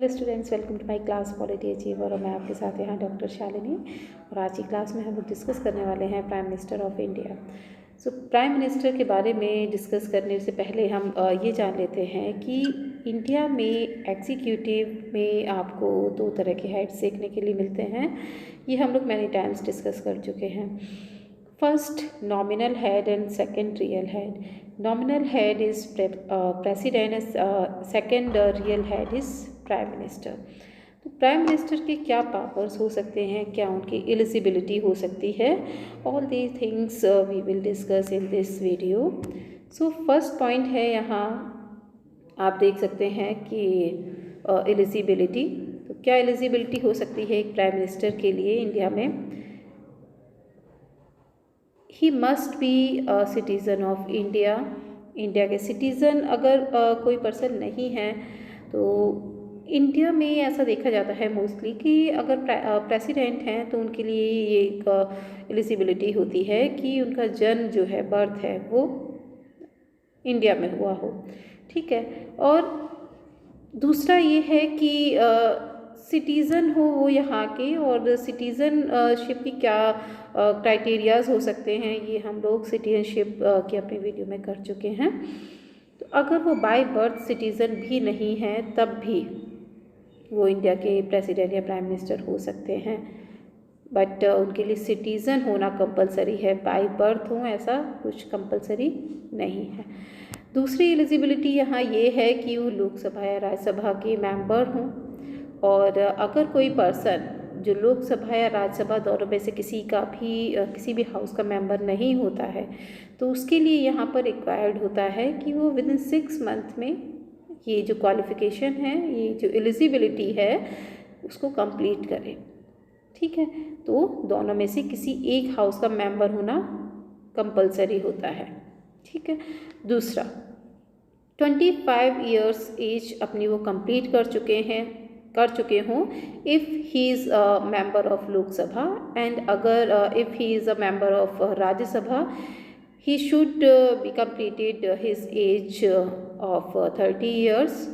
Hello students, welcome to my class polity achiever. और मैं आपके साथ यहाँ डॉक्टर शालिनी। और आज की क्लास में हम लोग डिस्कस करने वाले हैं prime minister of India. Prime minister के बारे में डिस्कस करने से पहले हम ये जान लेते हैं कि इंडिया में एग्जीक्यूटिव में आपको दो तरह के हेड्स देखने के लिए मिलते हैं। ये हम लोग मैनी टाइम्स डिस्कस कर चुके हैं। First, nominal head and second, real head. Nominal head is president, second real head is prime minister. तो प्राइम मिनिस्टर के क्या पावर्स हो सकते हैं, क्या उनकी एलिजिबिलिटी हो सकती है, all the things we will discuss in this video. First point है, यहाँ आप देख सकते हैं कि एलिजिबिलिटी। तो क्या एलिजिबिलिटी हो सकती है एक प्राइम मिनिस्टर के लिए इंडिया में? He must be citizen of India. India के सिटीज़न अगर कोई पर्सन नहीं है तो इंडिया में ऐसा देखा जाता है मोस्टली कि अगर प्रेसिडेंट हैं तो उनके लिए ये एक एलिजिबिलिटी होती है कि उनका जन्म जो है, बर्थ है, वो इंडिया में हुआ हो। ठीक है। और दूसरा ये है कि सिटीज़न हो वो यहाँ के, और सिटीज़नशिप की क्या क्राइटेरियाज हो सकते हैं, ये हम लोग सिटीजनशिप की अपनी वीडियो में कर चुके हैं। तो अगर वो बाय बर्थ सिटीज़न भी नहीं है तब भी वो इंडिया के प्रेसिडेंट या प्राइम मिनिस्टर हो सकते हैं, बट उनके लिए सिटीज़न होना कंपलसरी है। बाय बर्थ हो ऐसा कुछ कंपलसरी नहीं है। दूसरी एलिजिबिलिटी यहाँ ये है कि वो लोकसभा या राज्यसभा के मेंबर हों। और अगर कोई पर्सन जो लोकसभा या राज्यसभा दोनों में से किसी भी हाउस का मेंबर नहीं होता है तो उसके लिए यहाँ पर रिक्वायर्ड होता है कि वो विद इन 6 मंथ में ये जो क्वालिफ़िकेशन है, ये जो एलिजिबिलिटी है, उसको कंप्लीट करें। ठीक है। तो दोनों में से किसी एक हाउस का मेंबर होना कंपलसरी होता है। ठीक है। दूसरा, 25 ईयर्स एज अपनी वो कंप्लीट कर चुके हों if he is a member of Lok Sabha, and अगर if he is a member of Rajya Sabha he should be completed his age of 30 years.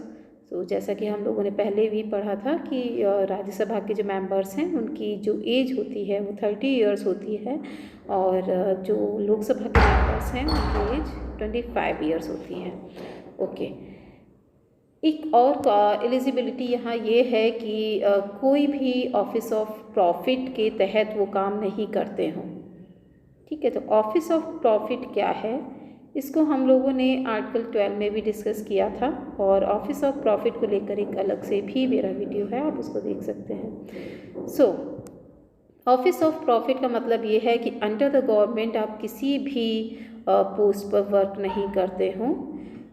तो जैसा कि हम लोगों ने पहले भी पढ़ा था कि राज्यसभा के जो मेंबर्स हैं उनकी जो एज होती है वो 30 ईयर्स होती है, और जो लोकसभा के मेंबर्स हैं उनकी एज 25 ईयर्स होती है। ओके। एक और एलिजिबिलिटी यहाँ ये है कि कोई भी ऑफिस ऑफ प्रॉफिट के तहत वो काम नहीं करते हों। ठीक है। तो ऑफिस ऑफ प्रॉफिट क्या है, इसको हम लोगों ने आर्टिकल 12 में भी डिस्कस किया था, और ऑफिस ऑफ प्रॉफिट को लेकर एक अलग से भी मेरा वीडियो है, आप उसको देख सकते हैं। ऑफिस ऑफ प्रॉफिट का मतलब ये है कि अंडर द गवर्नमेंट आप किसी भी पोस्ट पर वर्क नहीं करते हों,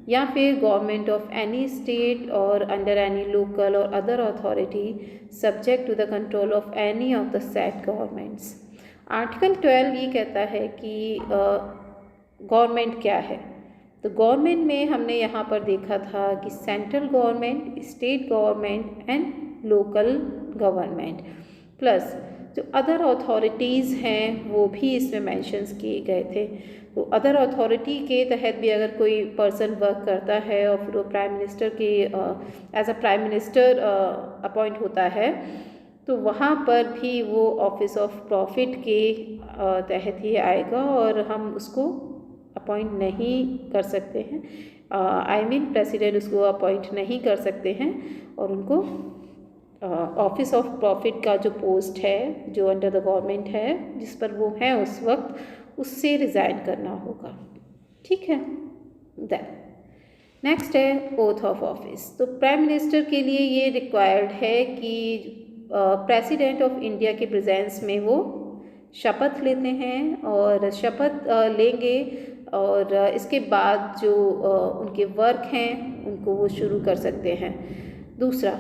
या फिर government of any state or under any local or other authority subject to the control of any of the said governments. Article 12 ये कहता है कि गवर्नमेंट क्या है। तो गवर्नमेंट में हमने यहाँ पर देखा था कि central government, state government and local government, plus जो अदर अथॉरिटीज़ हैं वो भी इसमें मेंशंस किए गए थे। तो अदर अथॉरिटी के तहत भी अगर कोई पर्सन वर्क करता है और फिर वो प्राइम मिनिस्टर के as a prime minister appoint होता है तो वहाँ पर भी वो ऑफिस ऑफ प्रॉफिट के तहत ही आएगा, और हम उसको अपॉइंट नहीं कर सकते हैं। आई मीन प्रेसिडेंट उसको अपॉइंट नहीं कर सकते हैं, और उनको ऑफिस ऑफ प्रॉफिट का जो पोस्ट है जो अंडर द गवर्नमेंट है जिस पर वो हैं उस वक्त, उससे रिज़ाइन करना होगा। ठीक है। देन नेक्स्ट है ओथ ऑफ ऑफिस। तो प्राइम मिनिस्टर के लिए ये रिक्वायर्ड है कि प्रेसिडेंट ऑफ इंडिया के प्रेजेंस में वो शपथ लेते हैं, और शपथ लेंगे और इसके बाद जो उनके वर्क हैं उनको वो शुरू कर सकते हैं। दूसरा,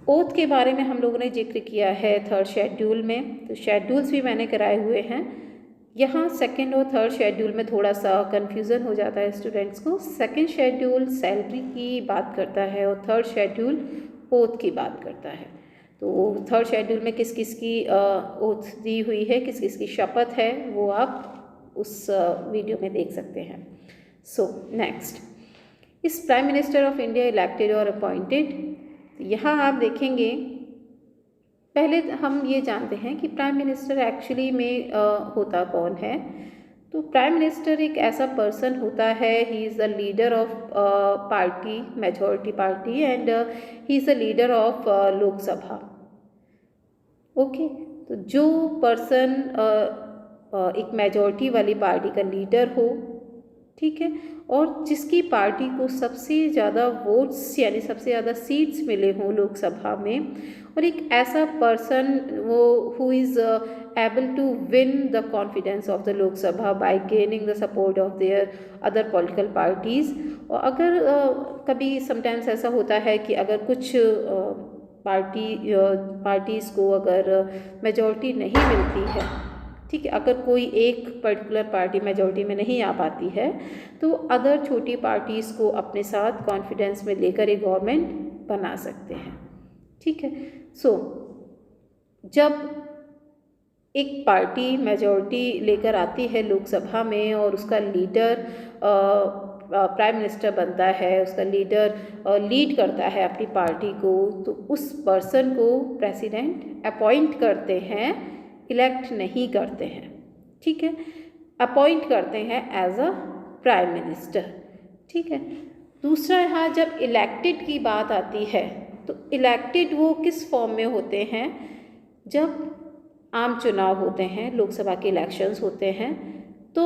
ओथ के बारे में हम लोगों ने जिक्र किया है 3rd शेड्यूल में, तो शेड्यूल्स भी मैंने कराए हुए हैं। यहाँ 2nd और 3rd शेड्यूल में थोड़ा सा कन्फ्यूज़न हो जाता है स्टूडेंट्स को। 2nd शेड्यूल सैलरी की बात करता है और 3rd शेड्यूल ओथ की बात करता है। तो 3rd शेड्यूल में किस किस की ओथ दी हुई है, किस किस की शपथ है, वो आप उस वीडियो में देख सकते हैं। नेक्स्ट, इस prime minister of India elected और अपॉइंटेड यहाँ आप देखेंगे, पहले हम ये जानते हैं कि प्राइम मिनिस्टर एक्चुअली में होता कौन है। तो प्राइम मिनिस्टर एक ऐसा पर्सन होता है, he is the leader of party, majority party, and he is the leader of Lok Sabha. Okay, तो जो पर्सन एक मेजॉरिटी वाली पार्टी का लीडर हो, ठीक है, और जिसकी पार्टी को सबसे ज़्यादा वोट्स यानी सबसे ज़्यादा सीट्स मिले हों लोकसभा में, और एक ऐसा पर्सन वो who is able to win the confidence of the Lok Sabha bye gaining the support of their other political parties. और अगर कभी समटाइम्स ऐसा होता है कि अगर कुछ पार्टीज़ को अगर मेजॉरिटी नहीं मिलती है, ठीक है, अगर कोई एक पर्टिकुलर पार्टी मेजॉरिटी में नहीं आ पाती है, तो अदर छोटी पार्टीज़ को अपने साथ कॉन्फिडेंस में लेकर एक गवर्नमेंट बना सकते हैं, ठीक है। जब एक पार्टी मेजॉरिटी लेकर आती है लोकसभा में और उसका लीडर प्राइम मिनिस्टर बनता है, उसका लीडर लीड करता है अपनी पार्टी को, तो उस पर्सन को प्रेसिडेंट अपॉइंट करते हैं, इलेक्ट नहीं करते हैं, ठीक है, अपॉइंट करते हैं एज अ प्राइम मिनिस्टर, ठीक है। दूसरा, यहाँ जब इलेक्टेड की बात आती है तो इलेक्टेड वो किस फॉर्म में होते हैं, जब आम चुनाव होते हैं, लोकसभा के इलेक्शंस होते हैं, तो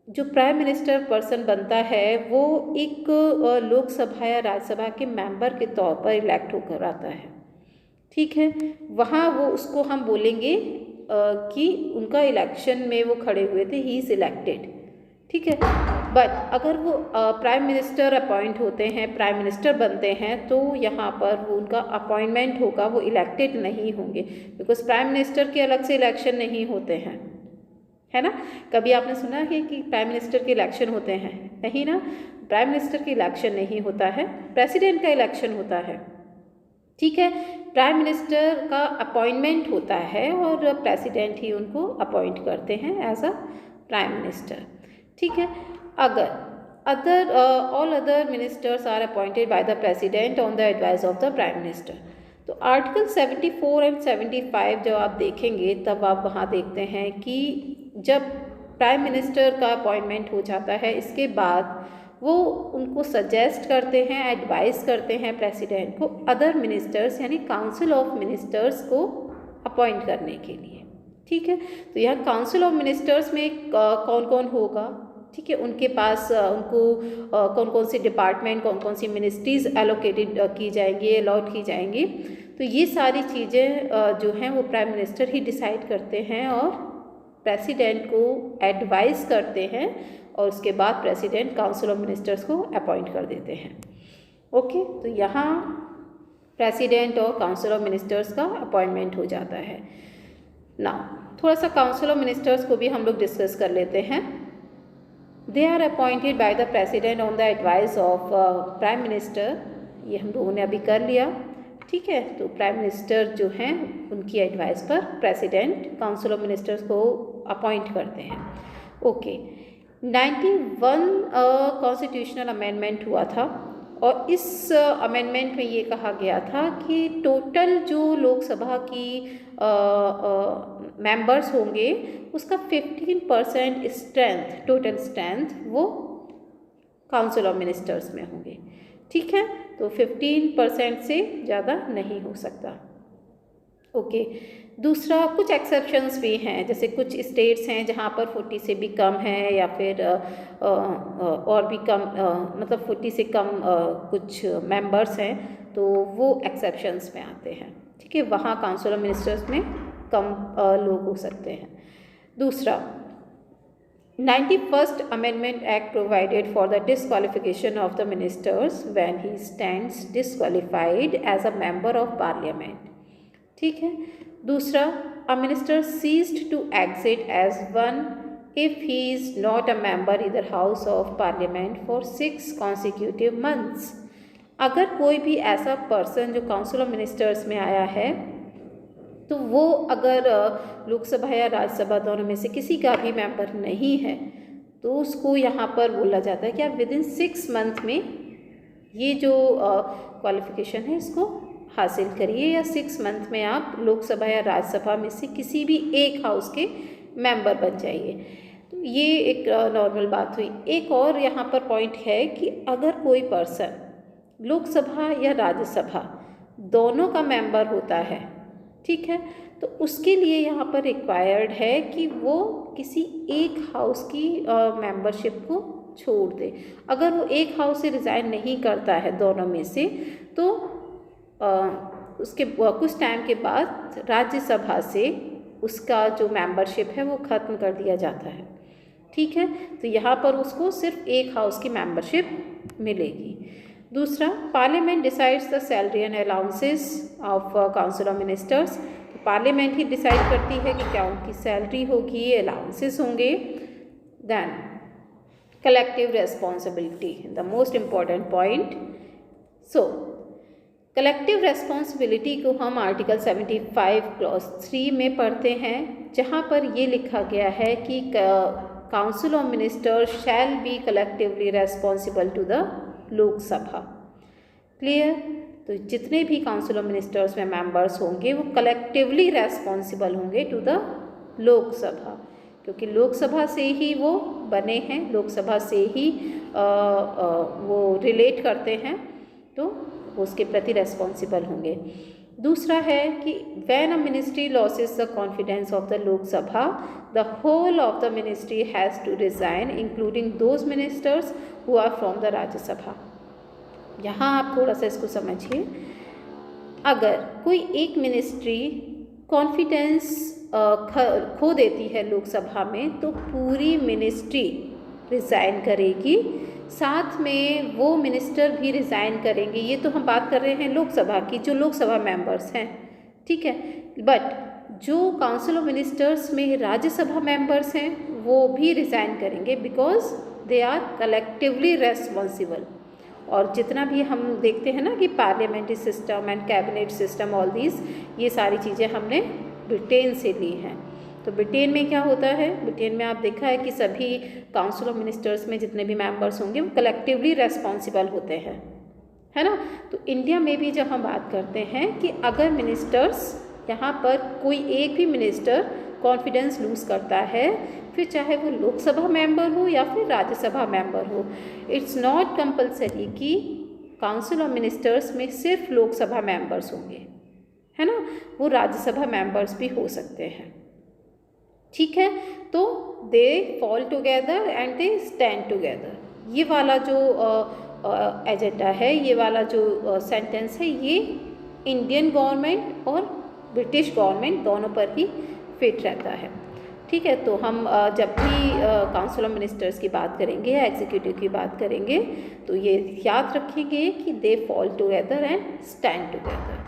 जो प्राइम मिनिस्टर पर्सन बनता है वो एक लोकसभा या राज्यसभा के मेंबर के तौर पर इलेक्ट होकर आता है, ठीक है। वहाँ वो उसको हम बोलेंगे कि उनका इलेक्शन में वो खड़े हुए थे, ही इज़ इलेक्टेड, ठीक है। बट अगर वो प्राइम मिनिस्टर अपॉइंट होते हैं, प्राइम मिनिस्टर बनते हैं, तो यहाँ पर वो उनका अपॉइंटमेंट होगा, वो इलेक्टेड नहीं होंगे, बिकॉज प्राइम मिनिस्टर के अलग से इलेक्शन नहीं होते हैं, है ना। कभी आपने सुना है कि प्राइम मिनिस्टर के इलेक्शन होते हैं? नहीं ना, प्राइम मिनिस्टर के इलेक्शन नहीं होता है, प्रेसिडेंट का इलेक्शन होता है, ठीक है। प्राइम मिनिस्टर का अपॉइंटमेंट होता है और प्रेसिडेंट ही उनको अपॉइंट करते हैं एज अ प्राइम मिनिस्टर, ठीक है। अगर all other ministers are appointed by the president on the advice of the prime minister. तो आर्टिकल 74 एंड 75 जब आप देखेंगे तब आप वहाँ देखते हैं कि जब प्राइम मिनिस्टर का अपॉइंटमेंट हो जाता है, इसके बाद वो उनको सजेस्ट करते हैं, एडवाइस करते हैं प्रेसिडेंट को अदर मिनिस्टर्स यानी काउंसिल ऑफ मिनिस्टर्स को अपॉइंट करने के लिए, ठीक है। तो यहाँ काउंसिल ऑफ मिनिस्टर्स में कौन कौन होगा, ठीक है, उनके पास उनको कौन कौन सी डिपार्टमेंट, कौन कौन सी मिनिस्ट्रीज़ एलोकेटेड की जाएंगी, अलॉट की जाएंगी, तो ये सारी चीज़ें जो हैं वो प्राइम मिनिस्टर ही डिसाइड करते हैं और प्रेसिडेंट को एडवाइस करते हैं, और उसके बाद प्रेसिडेंट काउंसिल ऑफ मिनिस्टर्स को अपॉइंट कर देते हैं। ओके, तो यहाँ प्रेसिडेंट और काउंसिल ऑफ मिनिस्टर्स का अपॉइंटमेंट हो जाता है। नाउ थोड़ा सा काउंसिल ऑफ मिनिस्टर्स को भी हम लोग डिस्कस कर लेते हैं। They are appointed by the president on the advice of prime minister, ये हम लोगों ने अभी कर लिया, ठीक है। तो प्राइम मिनिस्टर जो हैं उनकी एडवाइस पर प्रेसिडेंट काउंसिल ऑफ मिनिस्टर्स को अपॉइंट करते हैं। ओके, 91 कॉन्स्टिट्यूशनल अमेंडमेंट हुआ था, और इस अमेंडमेंट में ये कहा गया था कि टोटल जो लोकसभा की मेंबर्स होंगे उसका 15% स्ट्रेंथ, टोटल स्ट्रेंथ वो काउंसिल ऑफ मिनिस्टर्स में होंगे, ठीक है। तो 15% से ज़्यादा नहीं हो सकता। ओके, दूसरा कुछ एक्सेप्शंस भी हैं, जैसे कुछ स्टेट्स हैं जहाँ पर 40 से भी कम है, या फिर और भी कम मतलब 40 से कम कुछ मेंबर्स हैं, तो वो एक्सेप्शंस में आते हैं, ठीक है। वहाँ काउंसिल ऑफ मिनिस्टर्स में कम लोग हो सकते हैं। दूसरा, 91st Amendment Act provided for the disqualification of the ministers when he stands disqualified as a member of parliament, ठीक है। दूसरा, a minister ceased to exit as one if he is not a member either house of parliament for 6 consecutive months। अगर कोई भी ऐसा person जो council of ministers में आया है, तो वो अगर लोकसभा या राज्यसभा दोनों में से किसी का भी मेंबर नहीं है, तो उसको यहाँ पर बोला जाता है कि आप विद इन 6 मंथ में ये जो क्वालिफिकेशन है इसको हासिल करिए, या 6 मंथ में आप लोकसभा या राज्यसभा में से किसी भी एक हाउस के मेंबर बन जाइए। तो ये एक नॉर्मल बात हुई। एक और यहाँ पर पॉइंट है कि अगर कोई पर्सन लोकसभा या राज्यसभा दोनों का मेंबर होता है, ठीक है, तो उसके लिए यहाँ पर रिक्वायर्ड है कि वो किसी एक हाउस की मेंबरशिप को छोड़ दे। अगर वो एक हाउस से रिज़ाइन नहीं करता है दोनों में से, तो उसके कुछ टाइम के बाद राज्यसभा से उसका जो मेंबरशिप है वो ख़त्म कर दिया जाता है, ठीक है। तो यहाँ पर उसको सिर्फ एक हाउस की मेंबरशिप मिलेगी। दूसरा, parliament decides the salary and allowances of council of ministers. तो पार्लियामेंट ही डिसाइड करती है कि क्या उनकी सैलरी होगी, अलाउंसेस होंगे। Then collective responsibility, the most important point. So collective responsibility को हम आर्टिकल 75 क्लॉज 3 में पढ़ते हैं, जहाँ पर ये लिखा गया है कि council of ministers shall be collectively responsible to the Lok Sabha. Clear? तो जितने भी काउंसिल ऑफ मिनिस्टर्स में मेंबर्स होंगे वो कलेक्टिवली रेस्पॉन्सिबल होंगे टू द लोकसभा, क्योंकि लोकसभा से ही वो बने हैं, लोकसभा से ही वो रिलेट करते हैं, तो उसके प्रति रेस्पॉन्सिबल होंगे। दूसरा है कि when a ministry losses the confidence of the Lok Sabha, the whole of the ministry has to resign including those ministers who are from the Rajya Sabha. यहाँ आप थोड़ा सा इसको समझिए। अगर कोई एक मिनिस्ट्री कॉन्फिडेंस खो देती है लोकसभा में, तो पूरी मिनिस्ट्री रिज़ाइन करेगी, साथ में वो मिनिस्टर भी रिज़ाइन करेंगे। ये तो हम बात कर रहे हैं लोकसभा की, जो लोकसभा मेंबर्स हैं, ठीक है। बट जो काउंसिल ऑफ मिनिस्टर्स में राज्यसभा मेंबर्स हैं वो भी रिज़ाइन करेंगे, because they are collectively responsible. और जितना भी हम देखते हैं ना कि parliamentary system and cabinet system, all these, ये सारी चीज़ें हमने ब्रिटेन से ली हैं। तो ब्रिटेन में क्या होता है, ब्रिटेन में आप देखा है कि सभी काउंसिल ऑफ मिनिस्टर्स में जितने भी मेंबर्स होंगे वो कलेक्टिवली रेस्पॉन्सिबल होते हैं, है ना। तो इंडिया में भी जब हम बात करते हैं कि अगर मिनिस्टर्स, यहाँ पर कोई एक भी मिनिस्टर कॉन्फिडेंस लूज़ करता है, फिर चाहे वो लोकसभा मेंबर हो या फिर राज्यसभा मेंबर हो, इट्स नॉट कंपल्सरी कि काउंसिल ऑफ मिनिस्टर्स में सिर्फ लोकसभा मेंबर्स होंगे, है ना, वो राज्यसभा मेंबर्स भी हो सकते हैं, ठीक है। तो they fall together and they stand together. ये वाला जो एजेंडा है, ये वाला जो सेंटेंस है, ये इंडियन गवर्नमेंट और ब्रिटिश गवर्नमेंट दोनों पर ही फिट रहता है, ठीक है। तो हम जब भी काउंसिल ऑफ मिनिस्टर्स की बात करेंगे या एग्जीक्यूटिव की बात करेंगे, तो ये याद रखेंगे कि they fall together and stand together.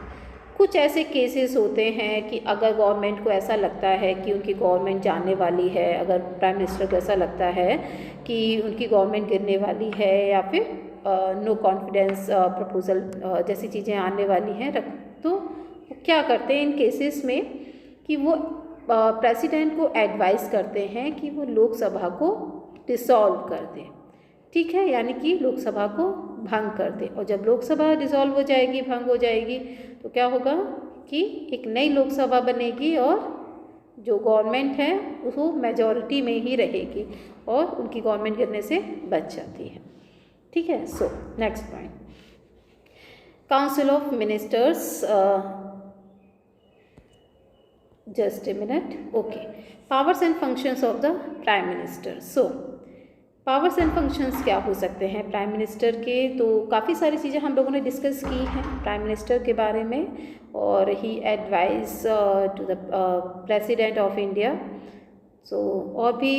कुछ ऐसे केसेस होते हैं कि अगर गवर्नमेंट को ऐसा लगता है कि उनकी गवर्नमेंट जाने वाली है, अगर प्राइम मिनिस्टर को ऐसा लगता है कि उनकी गवर्नमेंट गिरने वाली है, या फिर नो कॉन्फिडेंस प्रपोजल जैसी चीज़ें आने वाली हैं, तो क्या करते हैं इन केसेस में कि वो प्रेसिडेंट को एडवाइस करते हैं कि वो लोकसभा को डिसॉल्व कर दें, ठीक है, यानी कि लोकसभा को भंग कर दे। और जब लोकसभा डिसॉल्व हो जाएगी, भंग हो जाएगी, तो क्या होगा कि एक नई लोकसभा बनेगी और जो गवर्नमेंट है वो मेजॉरिटी में ही रहेगी और उनकी गवर्नमेंट गिरने से बच जाती है, ठीक है। So next point, council of ministers, just a minute, okay, powers and functions of the prime minister। so powers and functions क्या हो सकते हैं प्राइम मिनिस्टर के, तो काफ़ी सारी चीज़ें हम लोगों ने डिस्कस की हैं प्राइम मिनिस्टर के बारे में, और he advice to the president of India. So और भी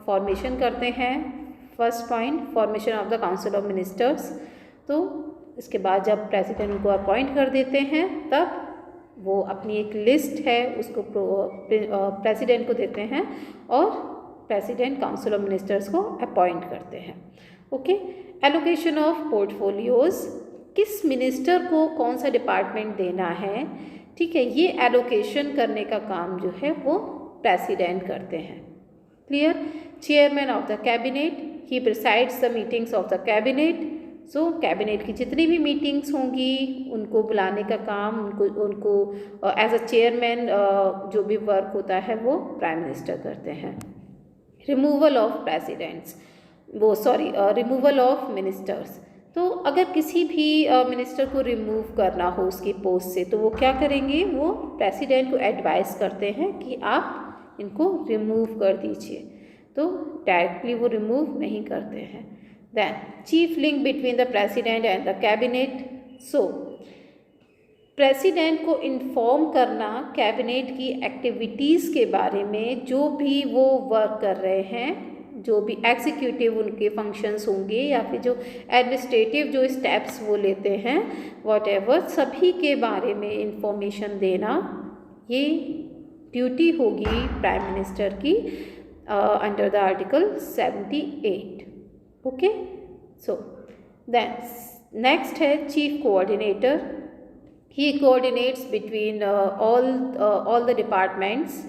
फॉर्मेशन करते हैं। First point, formation of the council of ministers. तो इसके बाद जब प्रेसिडेंट उनको अपॉइंट कर देते हैं, तब वो अपनी एक लिस्ट है उसको प्रेसिडेंट को देते हैं और प्रेसिडेंट काउंसिल ऑफ मिनिस्टर्स को अपॉइंट करते हैं, ओके। एलोकेशन ऑफ पोर्टफोलियोज, किस मिनिस्टर को कौन सा डिपार्टमेंट देना है, ठीक है, ये एलोकेशन करने का काम जो है वो प्रेसिडेंट करते हैं, clear. Chairman of the cabinet, he presides the meetings of the cabinet. So cabinet की जितनी भी मीटिंग्स होंगी उनको बुलाने का काम उनको एज अ चेयरमैन जो भी वर्क होता है वो प्राइम मिनिस्टर करते हैं। Removal of presidents removal of ministers, तो अगर किसी भी मिनिस्टर को रिमूव करना हो उसकी पोस्ट से तो वो क्या करेंगे, वो प्रेसिडेंट को एडवाइस करते हैं कि आप इनको रिमूव कर दीजिए, तो डायरेक्टली वो रिमूव नहीं करते हैं। Then chief link between the president and the cabinet, so president को इन्फॉर्म करना कैबिनेट की एक्टिविटीज़ के बारे में, जो भी वो वर्क कर रहे हैं, जो भी एग्जीक्यूटिव उनके फंक्शंस होंगे या फिर जो एडमिनिस्ट्रेटिव जो स्टेप्स वो लेते हैं, व्हाटएवर, सभी के बारे में इंफॉर्मेशन देना ये ड्यूटी होगी प्राइम मिनिस्टर की under the article 78। Okay, so then next है chief coordinator. He coordinates between all the departments,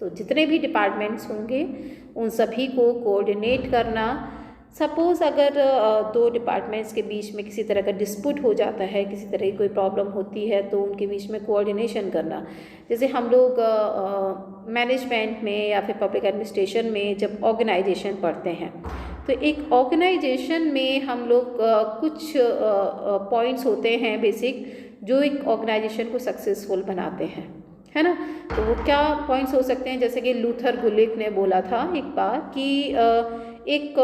तो जितने भी डिपार्टमेंट्स होंगे उन सभी को कोऑर्डिनेट करना। सपोज़ अगर दो डिपार्टमेंट्स के बीच में किसी तरह का डिस्प्यूट हो जाता है, किसी तरह की कोई प्रॉब्लम होती है, तो उनके बीच में कोऑर्डिनेशन करना। जैसे हम लोग मैनेजमेंट में या फिर पब्लिक एडमिनिस्ट्रेशन में जब ऑर्गेनाइजेशन पढ़ते हैं, तो एक ऑर्गेनाइजेशन में हम लोग कुछ पॉइंट्स होते हैं बेसिक, जो एक ऑर्गेनाइजेशन को सक्सेसफुल बनाते हैं, है ना। तो वो क्या पॉइंट्स हो सकते हैं, जैसे कि लूथर गुलिक ने बोला था एक बार कि एक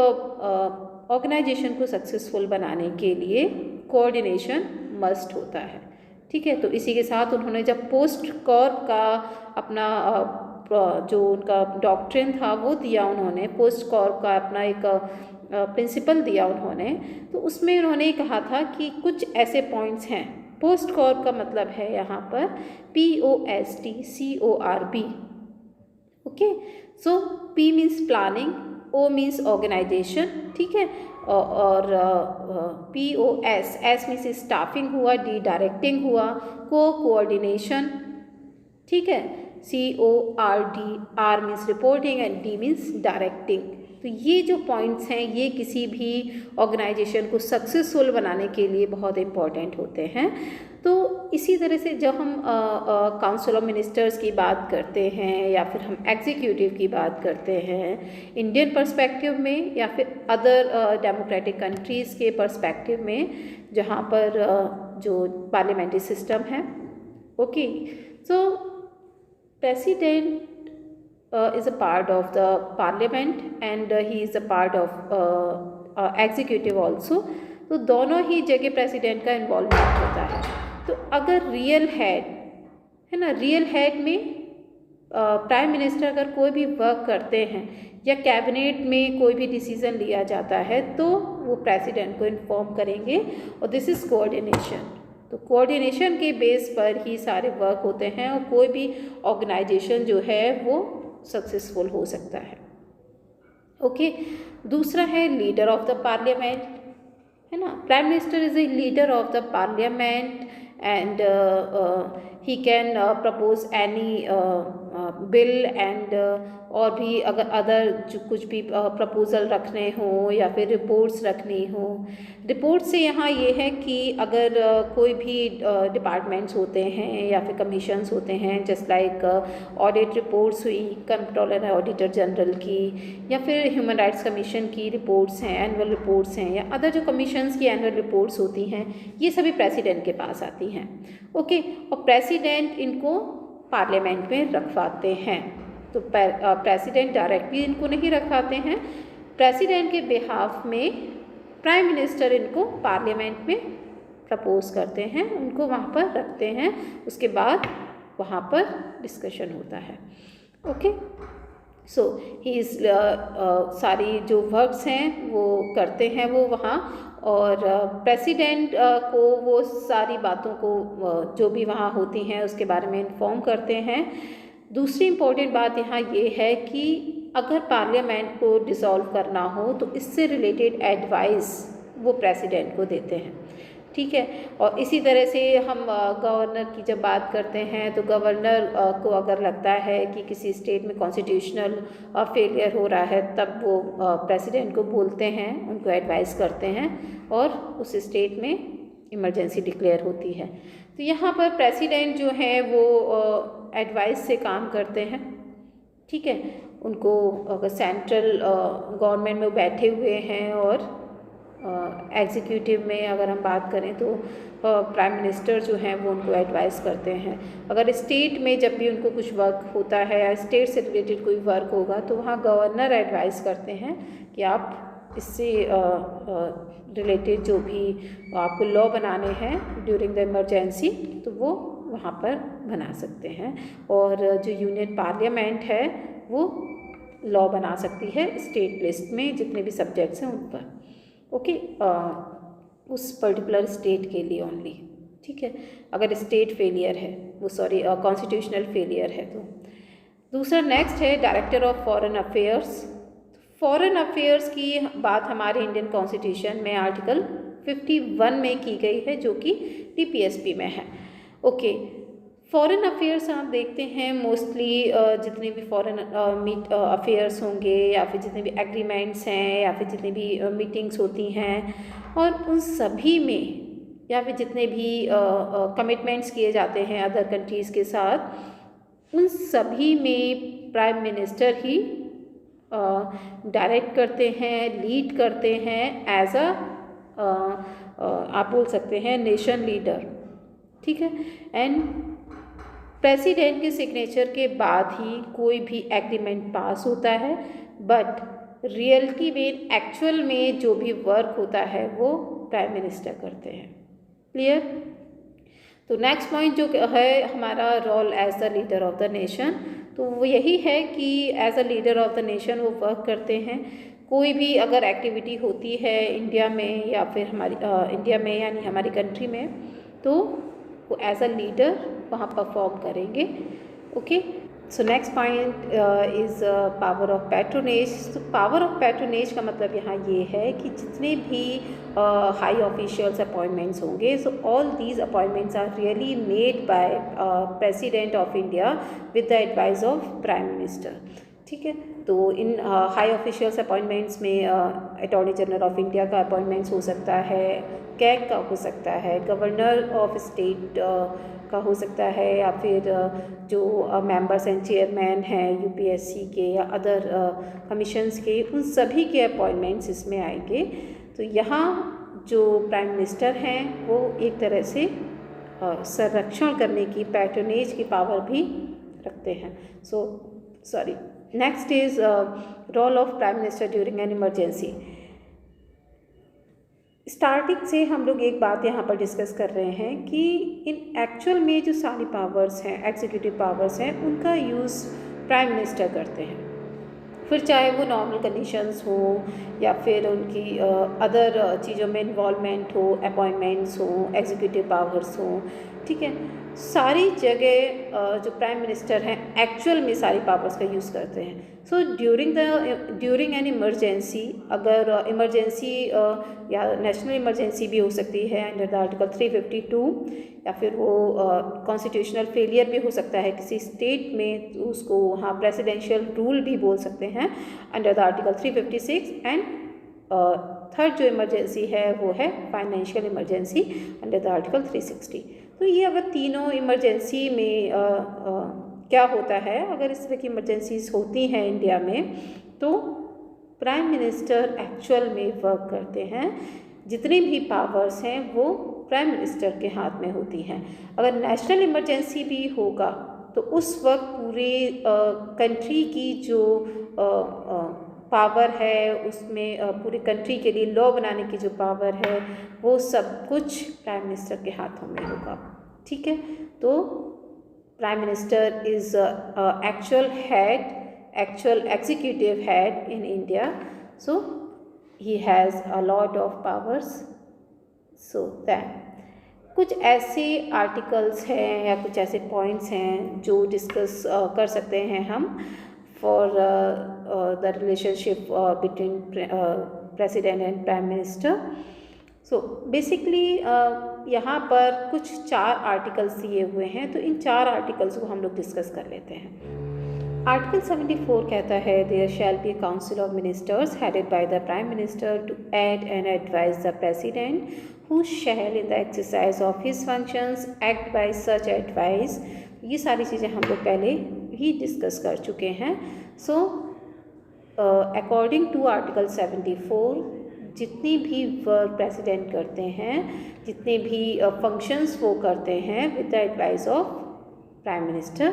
ऑर्गेनाइजेशन को सक्सेसफुल बनाने के लिए कोऑर्डिनेशन मस्ट होता है, ठीक है। तो इसी के साथ उन्होंने जब पोस्ट कॉर्प का अपना जो उनका डॉक्ट्रिन था वो दिया, उन्होंने पोस्ट कॉर्प का अपना एक प्रिंसिपल दिया उन्होंने, तो उसमें उन्होंने कहा था कि कुछ ऐसे पॉइंट्स हैं। पोस्ट कॉर्प का मतलब है यहाँ पर POSTCORP, okay. So P means planning, O means organisation, ठीक है, और POS, S मीन्स स्टाफिंग हुआ, D डायरेक्टिंग हुआ, कोऑर्डिनेशन, ठीक है, CORD, R means reporting and D means directing. तो ये जो पॉइंट्स हैं ये किसी भी ऑर्गेनाइजेशन को सक्सेसफुल बनाने के लिए बहुत इम्पॉर्टेंट होते हैं। तो इसी तरह से जब हम काउंसिल ऑफ मिनिस्टर्स की बात करते हैं या फिर हम एग्जीक्यूटिव की बात करते हैं इंडियन पर्सपेक्टिव में या फिर अदर डेमोक्रेटिक कंट्रीज़ के पर्सपेक्टिव में, जहाँ पर जो पार्लियामेंट्री सिस्टम है, okay. So president is a part of the parliament and he is a part of executive also, तो दोनों ही जगह प्रेसिडेंट का इन्वॉल्वमेंट होता है। तो अगर रियल हेड है ना, रियल हेड में प्राइम मिनिस्टर अगर कोई भी वर्क करते हैं या कैबिनेट में कोई भी डिसीज़न लिया जाता है तो वो प्रेसिडेंट को इन्फॉर्म करेंगे, और दिस इज़ कोऑर्डिनेशन। तो कोऑर्डिनेशन के बेस पर ही सारे वर्क होते हैं और कोई भी ऑर्गेनाइजेशन जो है वो सक्सेसफुल हो सकता है, ओके। दूसरा है लीडर ऑफ द पार्लियामेंट, है ना। Prime minister is a leader of the parliament and he can propose any bill and और भी अगर अदर जो कुछ भी प्रपोज़ल रखने हों या फिर रिपोर्ट्स रखनी हो। रिपोर्ट से यहाँ ये है कि अगर कोई भी डिपार्टमेंट्स होते हैं या फिर कमीशंस होते हैं, जस्ट लाइक ऑडिट रिपोर्ट्स हुई कंट्रोलर एंड ऑडिटर जनरल की, या फिर ह्यूमन राइट्स कमीशन की रिपोर्ट्स हैं, एनुअल रिपोर्ट्स हैं, या अदर जो कमीशंस की एनुअल रिपोर्ट्स होती हैं, ये सभी प्रेसिडेंट के पास आती हैं, ओके। और प्रेसिडेंट इनको पार्लियामेंट में रखवाते हैं। तो प्रेसिडेंट डायरेक्टली इनको नहीं रखवाते हैं, प्रेसिडेंट के बिहाफ में प्राइम मिनिस्टर इनको पार्लियामेंट में प्रपोज करते हैं, उनको वहाँ पर रखते हैं, उसके बाद वहाँ पर डिस्कशन होता है, ओके। सो ही इज़ सारी जो वर्क्स हैं वो करते हैं वो वहाँ, और प्रेसिडेंट को वो सारी बातों को जो भी वहाँ होती हैं उसके बारे में इन्फॉर्म करते हैं। दूसरी इम्पोर्टेंट बात यहाँ ये है कि अगर पार्लियामेंट को डिसॉल्व करना हो तो इससे रिलेटेड एडवाइस वो प्रेसिडेंट को देते हैं, ठीक है। और इसी तरह से हम गवर्नर की जब बात करते हैं तो गवर्नर को अगर लगता है कि किसी स्टेट में कॉन्स्टिट्यूशनल फेलियर हो रहा है तब वो प्रेसिडेंट को बोलते हैं, उनको एडवाइस करते हैं और उस स्टेट में इमरजेंसी डिक्लेयर होती है। तो यहाँ पर प्रेसिडेंट जो है वो एडवाइस से काम करते हैं, ठीक है। उनको अगर सेंट्रल गवर्नमेंट में बैठे हुए हैं और एग्जीक्यूटिव में अगर हम बात करें तो प्राइम मिनिस्टर जो हैं वो उनको एडवाइस करते हैं। अगर स्टेट में जब भी उनको कुछ वर्क होता है या स्टेट से रिलेटेड कोई वर्क होगा तो वहाँ गवर्नर एडवाइस करते हैं कि आप इससे रिलेटेड जो भी आपको लॉ बनाने हैं ड्यूरिंग द इमरजेंसी तो वो वहाँ पर बना सकते हैं। और जो यूनियन पार्लियामेंट है वो लॉ बना सकती है स्टेट लिस्ट में जितने भी सब्जेक्ट्स हैं उन पर, ओके, उस पर्टिकुलर स्टेट के लिए ओनली, ठीक है। अगर स्टेट फेलियर है वो कॉन्स्टिट्यूशनल फेलियर है तो। दूसरा नेक्स्ट है director of foreign affairs. Foreign affairs की बात हमारे इंडियन कॉन्स्टिट्यूशन में आर्टिकल 51 में की गई है जो कि DPSP में है, ओके। फॉरेन अफेयर्स आप देखते हैं मोस्टली जितने भी फॉरेन अफेयर्स होंगे या फिर जितने भी एग्रीमेंट्स हैं या फिर जितनी भी मीटिंग्स होती हैं और उन सभी में या फिर जितने भी कमिटमेंट्स किए जाते हैं अदर कंट्रीज़ के साथ उन सभी में प्राइम मिनिस्टर ही डायरेक्ट करते हैं, लीड करते हैं एज आप बोल सकते हैं नेशन लीडर, ठीक है। एंड प्रेसिडेंट के सिग्नेचर के बाद ही कोई भी एग्रीमेंट पास होता है, बट रियलिटी में एक्चुअल में जो भी वर्क होता है वो प्राइम मिनिस्टर करते हैं, क्लियर। तो नेक्स्ट पॉइंट जो है हमारा role as the leader of the nation, तो वो यही है कि as a leader of the nation वो वर्क करते हैं। कोई भी अगर एक्टिविटी होती है इंडिया में या फिर हमारी इंडिया में यानी हमारी कंट्री में तो वो एज अ लीडर वहाँ परफॉर्म करेंगे, okay. So next point is power of patronage. तो पावर ऑफ पैट्रोनेज का मतलब यहाँ ये है कि जितने भी हाई ऑफिशियल्स अपॉइंटमेंट्स होंगे so all these appointments are really made by president of India with the advice of prime minister, ठीक है। तो इन हाई ऑफिशियल्स अपॉइंटमेंट्स में अटॉर्नी जनरल ऑफ इंडिया का अपॉइंटमेंट्स हो सकता है, कैग का हो सकता है, गवर्नर ऑफ स्टेट का हो सकता है या फिर जो मेंबर्स एंड चेयरमैन हैं UPSC के या अदर कमीशंस के उन सभी के अपॉइंटमेंट्स इसमें आएंगे। तो यहाँ जो प्राइम मिनिस्टर हैं वो एक तरह से संरक्षण करने की पैट्रोनेज की पावर भी रखते हैं। Next is role of prime minister during an emergency. Starting से हम लोग एक बात यहाँ पर डिस्कस कर रहे हैं कि इन एक्चुअल में जो सारी पावर्स हैं एग्जीक्यूटिव पावर्स हैं उनका यूज़ प्राइम मिनिस्टर करते हैं, फिर चाहे वो नॉर्मल कंडीशंस हो या फिर उनकी अदर चीज़ों में इन्वॉल्वमेंट हो, अपॉइंटमेंट्स हो, एग्जीक्यूटिव पावर्स हो, ठीक है। सारी जगह जो प्राइम मिनिस्टर हैं एक्चुअल में सारी पावर्स का यूज़ करते हैं। सो ड्यूरिंग एन इमरजेंसी, अगर इमरजेंसी या नेशनल इमरजेंसी भी हो सकती है अंडर द आर्टिकल 352 या फिर वो कॉन्स्टिट्यूशनल फेलियर भी हो सकता है किसी स्टेट में तो उसको वहाँ प्रेसिडेंशियल रूल भी बोल सकते हैं under the article 356 and third जो इमरजेंसी है वो है financial emergency under the article 360। तो ये अगर तीनों इमरजेंसी में क्या होता है, अगर इस तरह की इमरजेंसीज होती हैं इंडिया में तो प्राइम मिनिस्टर एक्चुअल में वर्क करते हैं। जितनी भी पावर्स हैं वो प्राइम मिनिस्टर के हाथ में होती हैं। अगर नेशनल इमरजेंसी भी होगा तो उस वक्त पूरे कंट्री की जो पावर है उसमें पूरी कंट्री के लिए लॉ बनाने की जो पावर है वो सब कुछ प्राइम मिनिस्टर के हाथों में होगा, ठीक है। तो prime minister is actual head, actual executive head in India, so he has a lot of powers. So that कुछ ऐसे आर्टिकल्स हैं या कुछ ऐसे पॉइंट्स हैं जो डिस्कस कर सकते हैं हम for the relationship between president and prime minister. So basically यहाँ पर कुछ 4 आर्टिकल्स दिए हुए हैं, तो इन 4 आर्टिकल्स को हम लोग डिस्कस कर लेते हैं। आर्टिकल 74 कहता है there shall be council of ministers headed by the prime minister to aid and advise the president who shall in the exercise of his functions act by such advice. ये सारी चीज़ें हम लोग पहले ही डिस्कस कर चुके हैं। सो अकॉर्डिंग टू आर्टिकल 74 जितनी भी वर्क प्रेसिडेंट करते हैं, जितने भी फंक्शंस वो करते हैं with the advice of prime minister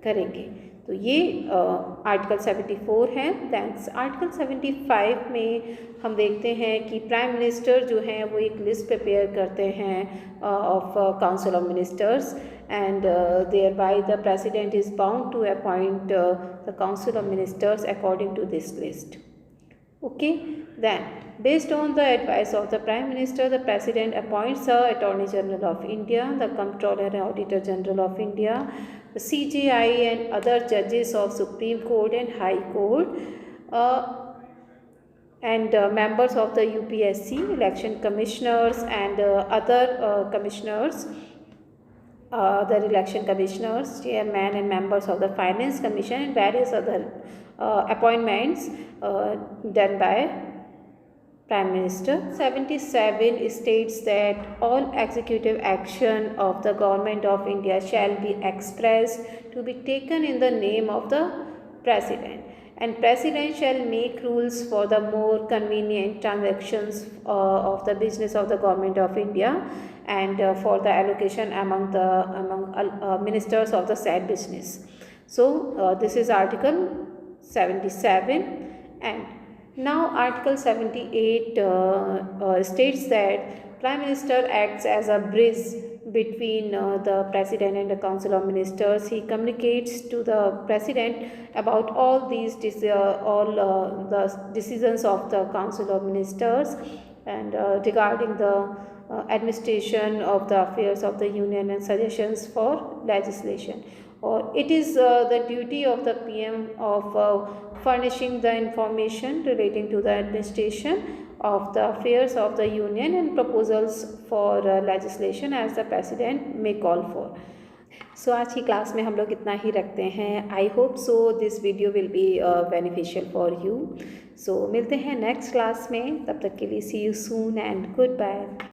करेंगे। तो ये आर्टिकल 74 है। दैट्स आर्टिकल 75 में हम देखते हैं कि प्राइम मिनिस्टर जो हैं वो एक लिस्ट प्रिपेयर करते हैं of council of ministers and thereby the president is bound to appoint the council of ministers according to this list. Okay, then based on the advice of the Prime Minister, the President appoints the Attorney General of India, the Comptroller and Auditor General of India, the CJI and other judges of Supreme Court and High Court, and members of the UPSC, election commissioners and other commissioners, other election commissioners, chairman and members of the Finance Commission and various other appointments done by Prime Minister. 77 states that all executive action of the Government of India shall be expressed to be taken in the name of the President, and President shall make rules for the more convenient transactions of the business of the Government of India and for the allocation among ministers of the said business. So this is Article 77, and now Article 78 states that Prime Minister acts as a bridge between the President and the Council of Ministers. He communicates to the President about all these the decisions of the Council of Ministers and regarding the administration of the affairs of the Union and suggestions for legislation. Or it is the duty of the PM of furnishing the information relating to the administration of the affairs of the Union and proposals for legislation as the President may call for. सो आज की class में हम लोग इतना ही रखते हैं। I hope so this video will be beneficial for you. So मिलते हैं नेक्स्ट क्लास में, तब तक के लिए see you soon and good bye.